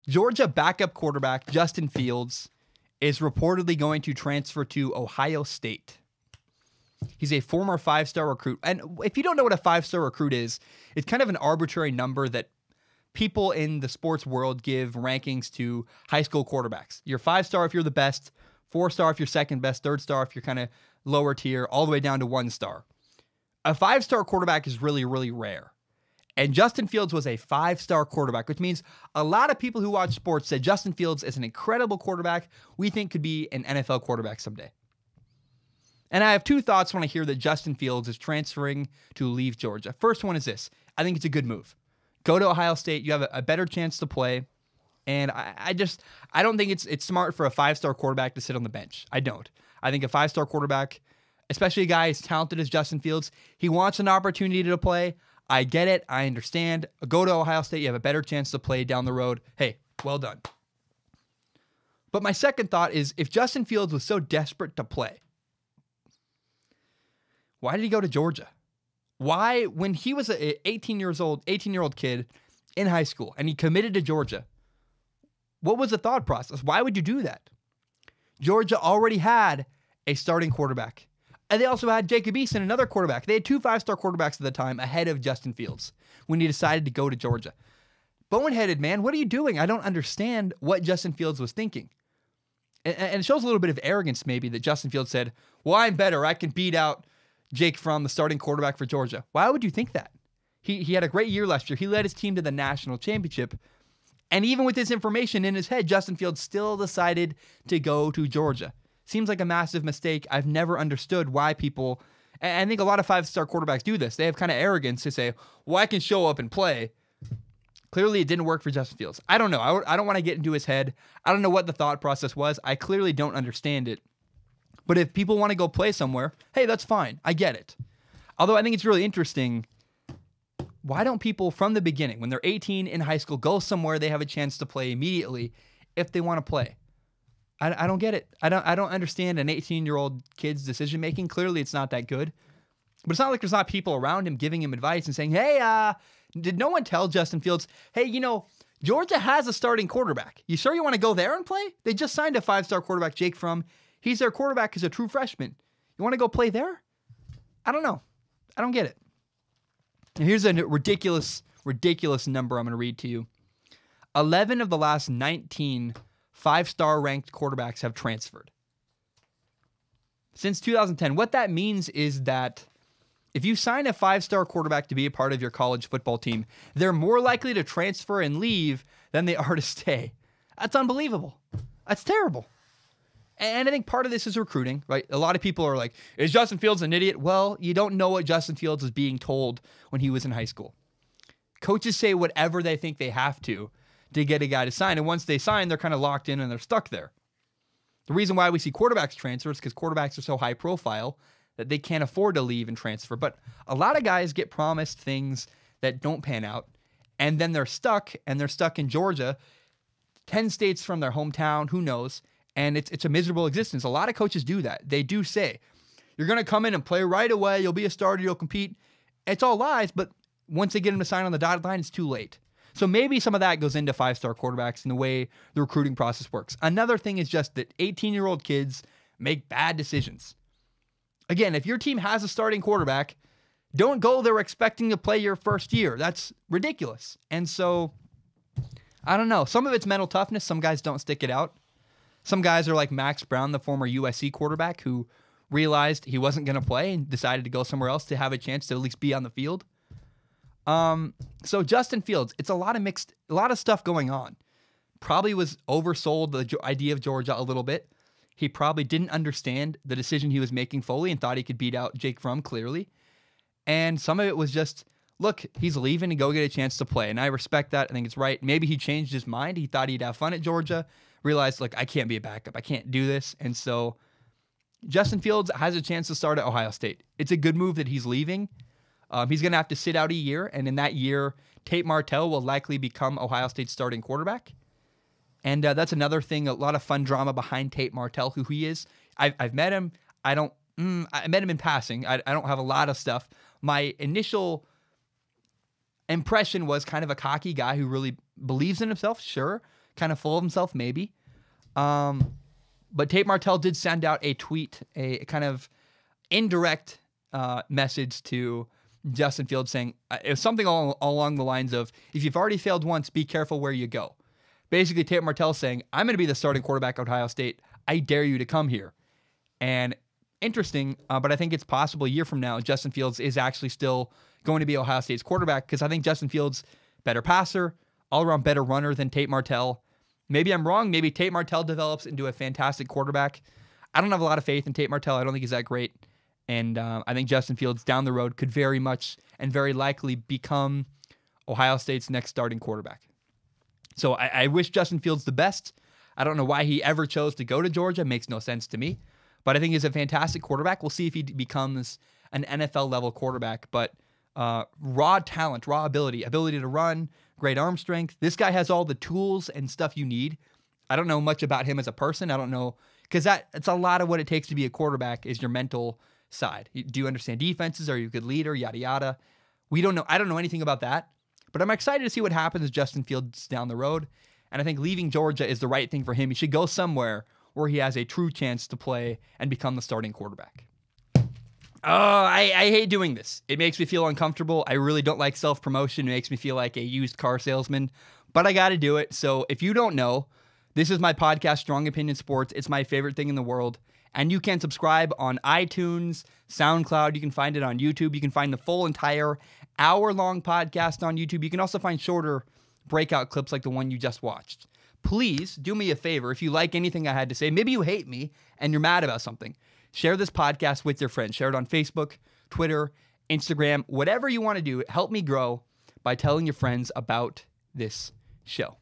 Georgia backup quarterback Justin Fields is reportedly going to transfer to Ohio State. He's a former five-star recruit. And if you don't know what a five-star recruit is, it's kind of an arbitrary number that people in the sports world give rankings to high school quarterbacks. You're five-star if you're the best, four-star if you're second best, third-star if you're kind of lower tier, all the way down to one-star. A five-star quarterback is really, really rare. And Justin Fields was a five-star quarterback, which means a lot of people who watch sports said Justin Fields is an incredible quarterback we think could be an NFL quarterback someday. And I have two thoughts when I hear that Justin Fields is transferring to leave Georgia. First one is this. I think it's a good move. Go to Ohio State. You have a better chance to play. And I don't think it's smart for a five-star quarterback to sit on the bench. I don't. I think a five-star quarterback, especially a guy as talented as Justin Fields, he wants an opportunity to play. I get it. I understand. Go to Ohio State. You have a better chance to play down the road. Hey, well done. But my second thought is, if Justin Fields was so desperate to play, why did he go to Georgia? Why, when he was an 18-year-old kid in high school and he committed to Georgia, what was the thought process? Why would you do that? Georgia already had a starting quarterback. And they also had Jacob Eason, another quarterback. They had two five-star quarterbacks at the time ahead of Justin Fields when he decided to go to Georgia. Boneheaded, man, what are you doing? I don't understand what Justin Fields was thinking. And it shows a little bit of arrogance maybe that Justin Fields said, well, I'm better. I can beat out Jake Fromm, the starting quarterback for Georgia. Why would you think that? He had a great year last year. He led his team to the national championship. And even with this information in his head, Justin Fields still decided to go to Georgia. Seems like a massive mistake. I've never understood why people, and I think a lot of five-star quarterbacks do this. They have kind of arrogance to say, well, I can show up and play. Clearly, it didn't work for Justin Fields. I don't know. I don't want to get into his head. I don't know what the thought process was. I clearly don't understand it. But if people want to go play somewhere, hey, that's fine. I get it. Although I think it's really interesting, why don't people from the beginning, when they're 18 in high school, go somewhere they have a chance to play immediately if they want to play? I don't get it. I don't understand an 18-year-old kid's decision-making. Clearly, it's not that good. But it's not like there's not people around him giving him advice and saying, hey, did no one tell Justin Fields, hey, Georgia has a starting quarterback. You sure you want to go there and play? They just signed a five-star quarterback, Jake Fromm. He's their quarterback as a true freshman. You want to go play there? I don't know. I don't get it. And here's a ridiculous number I'm going to read to you. 11 of the last 19 five-star ranked quarterbacks have transferred since 2010. What that means is that if you sign a five-star quarterback to be a part of your college football team, they're more likely to transfer and leave than they are to stay. That's unbelievable. That's terrible. And I think part of this is recruiting, right? A lot of people are like, is Justin Fields an idiot? Well, you don't know what Justin Fields is being told when he was in high school. Coaches say whatever they think they have to get a guy to sign. And once they sign, they're kind of locked in and they're stuck there. The reason why we see quarterbacks transfer is because quarterbacks are so high profile that they can't afford to leave and transfer. But a lot of guys get promised things that don't pan out, and then they're stuck in Georgia, 10 states from their hometown, who knows? And it's a miserable existence. A lot of coaches do that. They do say, you're going to come in and play right away. You'll be a starter. You'll compete. It's all lies, but once they get them to sign on the dotted line, it's too late. So maybe some of that goes into five-star quarterbacks and the way the recruiting process works. Another thing is just that 18-year-old kids make bad decisions. Again, if your team has a starting quarterback, don't go there expecting to play your first year. That's ridiculous. And so, I don't know. Some of it's mental toughness. Some guys don't stick it out. Some guys are like Max Brown, the former USC quarterback, who realized he wasn't going to play and decided to go somewhere else to have a chance to at least be on the field. So Justin Fields, it's a lot of stuff going on. Probably was oversold the idea of Georgia a little bit. He probably didn't understand the decision he was making fully and thought he could beat out Jake Fromm clearly. And some of it was just, look, he's leaving to go get a chance to play. And I respect that. I think it's right. Maybe he changed his mind. He thought he'd have fun at Georgia, realized, look, I can't be a backup. I can't do this. And so Justin Fields has a chance to start at Ohio State. It's a good move that he's leaving. He's going to have to sit out a year, and in that year, Tate Martell will likely become Ohio State's starting quarterback. And that's another thing, a lot of fun drama behind Tate Martell, who he is. I've met him. I met him in passing. I don't have a lot of stuff. My initial impression was kind of a cocky guy who really believes in himself, sure. kind of full of himself, maybe. But Tate Martell did send out a tweet, a kind of indirect message to Justin Fields saying it was something along the lines of, if you've already failed once, be careful where you go. Basically, Tate Martell saying, I'm going to be the starting quarterback at Ohio State. I dare you to come here. And interesting, but I think it's possible a year from now, Justin Fields is actually still going to be Ohio State's quarterback, because I think Justin Fields, better passer, all-around better runner than Tate Martell. Maybe I'm wrong. Maybe Tate Martell develops into a fantastic quarterback. I don't have a lot of faith in Tate Martell. I don't think he's that great. And I think Justin Fields down the road could very much and very likely become Ohio State's next starting quarterback. So I wish Justin Fields the best. I don't know why he ever chose to go to Georgia. It makes no sense to me. But I think he's a fantastic quarterback. We'll see if he becomes an NFL-level quarterback. But raw talent, raw ability to run, great arm strength. This guy has all the tools and stuff you need. I don't know much about him as a person. I don't know, because it's a lot of what it takes to be a quarterback is your mental side. Do you understand defenses? Are you a good leader? Yada, yada. We don't know. I don't know anything about that. But I'm excited to see what happens with Justin Fields down the road. And I think leaving Georgia is the right thing for him. He should go somewhere where he has a true chance to play and become the starting quarterback. I hate doing this. It makes me feel uncomfortable. I really don't like self-promotion. It makes me feel like a used car salesman. But I got to do it. So if you don't know, this is my podcast, Strong Opinion Sports. It's my favorite thing in the world. And you can subscribe on iTunes, SoundCloud. You can find it on YouTube. You can find the full entire hour-long podcast on YouTube. You can also find shorter breakout clips like the one you just watched. Please do me a favor. If you like anything I had to say, maybe you hate me and you're mad about something, share this podcast with your friends. Share it on Facebook, Twitter, Instagram, whatever you want to do. Help me grow by telling your friends about this show.